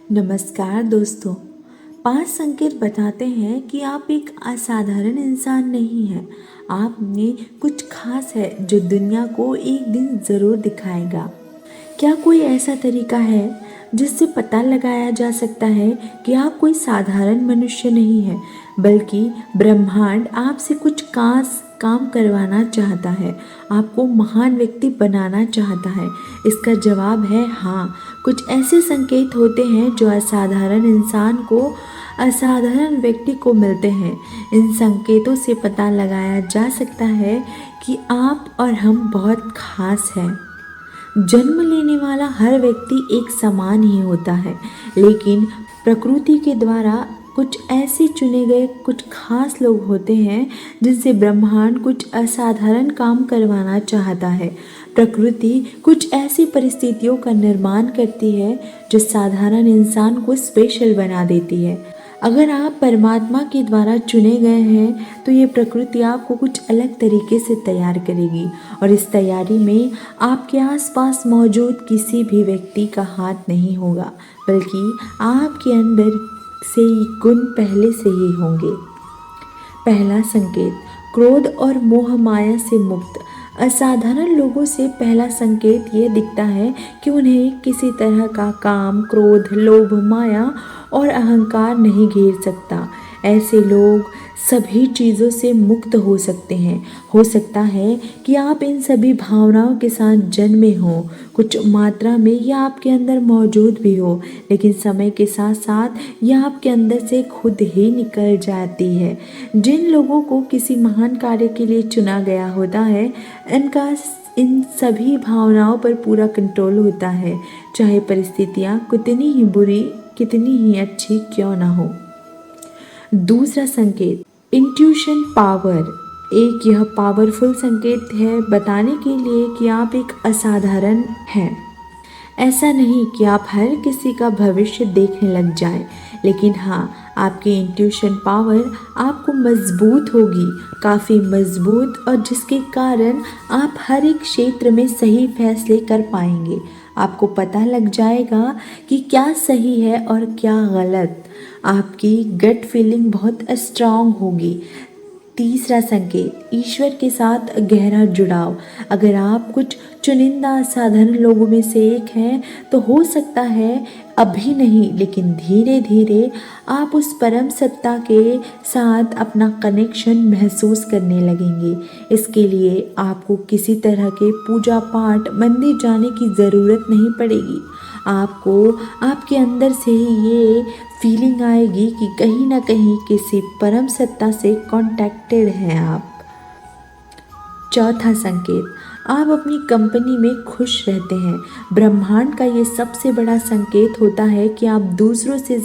नमस्कार दोस्तों। 5 संकेत बताते हैं कि आप एक असाधारण इंसान नहीं हैं। आप में कुछ खास है जो दुनिया को एक दिन ज़रूर दिखाएगा। क्या कोई ऐसा तरीका है जिससे पता लगाया जा सकता है कि आप कोई साधारण मनुष्य नहीं हैं, बल्कि ब्रह्मांड आपसे कुछ खास काम करवाना चाहता है, आपको महान व्यक्ति बनाना चाहता है? इसका जवाब है हाँ। कुछ ऐसे संकेत होते हैं जो असाधारण इंसान को असाधारण व्यक्ति को मिलते हैं। इन संकेतों से पता लगाया जा सकता है कि आप और हम बहुत खास हैं। जन्म लेने वाला हर व्यक्ति एक समान ही होता है, लेकिन प्रकृति के द्वारा कुछ ऐसे चुने गए कुछ खास लोग होते हैं जिनसे ब्रह्मांड कुछ असाधारण काम करवाना चाहता है। प्रकृति कुछ ऐसी परिस्थितियों का निर्माण करती है जो साधारण इंसान को स्पेशल बना देती है। अगर आप परमात्मा के द्वारा चुने गए हैं तो ये प्रकृति आपको कुछ अलग तरीके से तैयार करेगी, और इस तैयारी में आपके आसपास मौजूद किसी भी व्यक्ति का हाथ नहीं होगा, बल्कि आपके अंदर से ये गुण पहले से ही होंगे। पहला संकेत, क्रोध और मोह माया से मुक्त। असाधारण लोगों से पहला संकेत ये दिखता है कि उन्हें किसी तरह का काम, क्रोध, लोभ, माया और अहंकार नहीं घेर सकता। ऐसे लोग सभी चीज़ों से मुक्त हो सकते हैं। हो सकता है कि आप इन सभी भावनाओं के साथ जन्मे हों, कुछ मात्रा में यह आपके अंदर मौजूद भी हो, लेकिन समय के साथ साथ यह आपके अंदर से खुद ही निकल जाती है। जिन लोगों को किसी महान कार्य के लिए चुना गया होता है, इनका इन सभी भावनाओं पर पूरा कंट्रोल होता है, चाहे परिस्थितियाँ कितनी ही बुरी, कितनी ही अच्छी क्यों ना हो। दूसरा संकेत, इंट्यूशन पावर। एक यह पावरफुल संकेत है बताने के लिए कि आप एक असाधारण हैं। ऐसा नहीं कि आप हर किसी का भविष्य देखने लग जाएं, लेकिन हाँ, आपकी इंट्यूशन पावर आपको मजबूत होगी, काफ़ी मजबूत, और जिसके कारण आप हर एक क्षेत्र में सही फैसले कर पाएंगे। आपको पता लग जाएगा कि क्या सही है और क्या गलत। आपकी गट फीलिंग बहुत स्ट्रांग होगी। तीसरा संकेत, ईश्वर के साथ गहरा जुड़ाव। अगर आप कुछ चुनिंदा असाधारण लोगों में से एक हैं तो हो सकता है अभी नहीं, लेकिन धीरे धीरे आप उस परम सत्ता के साथ अपना कनेक्शन महसूस करने लगेंगे। इसके लिए आपको किसी तरह के पूजा पाठ, मंदिर जाने की ज़रूरत नहीं पड़ेगी। आपको आपके अंदर से ही ये फीलिंग आएगी कि कहीं ना कहीं किसी परम सत्ता से कॉन्टेक्टेड हैं आप। चौथा संकेत, आप अपनी कंपनी में खुश रहते हैं। ब्रह्मांड का ये सबसे बड़ा संकेत होता है कि आप दूसरों से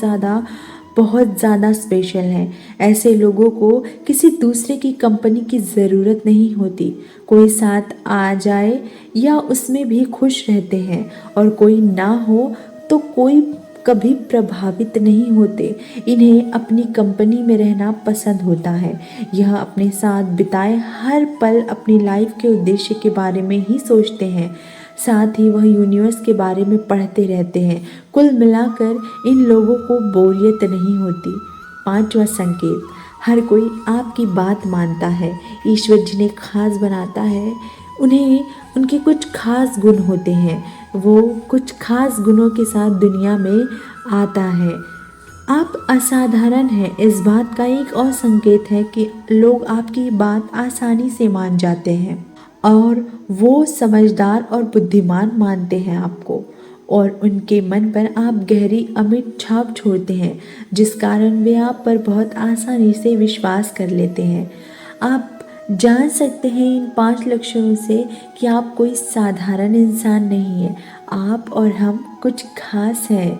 बहुत ज़्यादा स्पेशल हैं। ऐसे लोगों को किसी दूसरे की कंपनी की ज़रूरत नहीं होती। कोई साथ आ जाए या उसमें भी खुश रहते हैं, और कोई ना हो तो कोई कभी प्रभावित नहीं होते। इन्हें अपनी कंपनी में रहना पसंद होता है। यह अपने साथ बिताए हर पल अपनी लाइफ के उद्देश्य के बारे में ही सोचते हैं, साथ ही वह यूनिवर्स के बारे में पढ़ते रहते हैं। कुल मिलाकर इन लोगों को बोरियत नहीं होती। पांचवा संकेत, हर कोई आपकी बात मानता है। ईश्वर जिन्हें खास बनाता है, उन्हें उनके कुछ खास गुण होते हैं। वो कुछ खास गुणों के साथ दुनिया में आता है। आप असाधारण हैं, इस बात का एक और संकेत है कि लोग आपकी बात आसानी से मान जाते हैं, और वो समझदार और बुद्धिमान मानते हैं आपको, और उनके मन पर आप गहरी अमिट छाप छोड़ते हैं, जिस कारण वे आप पर बहुत आसानी से विश्वास कर लेते हैं। आप जान सकते हैं इन 5 लक्षणों से कि आप कोई साधारण इंसान नहीं है। आप और हम कुछ खास हैं।